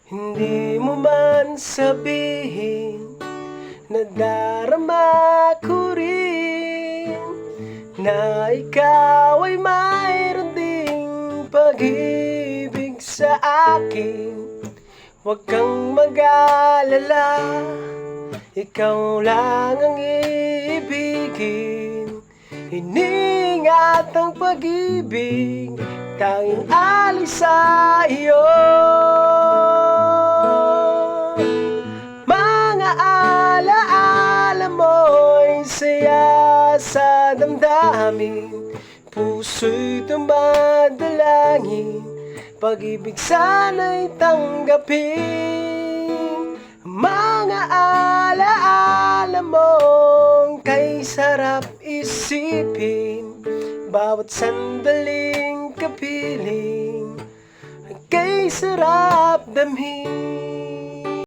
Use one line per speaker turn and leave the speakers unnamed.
Hindi mo man sabihin, nadarama ko rin na ikaw ay mayroon ding pag-ibig sa akin. Huwag kang mag-alala, ikaw lang ang iibigin. Iniingat ang pag-ibig, tanging alis sa iyo. Mga alaala mo'y saya sa damdamin, puso'y dumadalangin, pag-ibig sana'y tanggapin. Mga alaala mong kay sarap isipin, bawat sandaling kapiling, kay sarap damhin.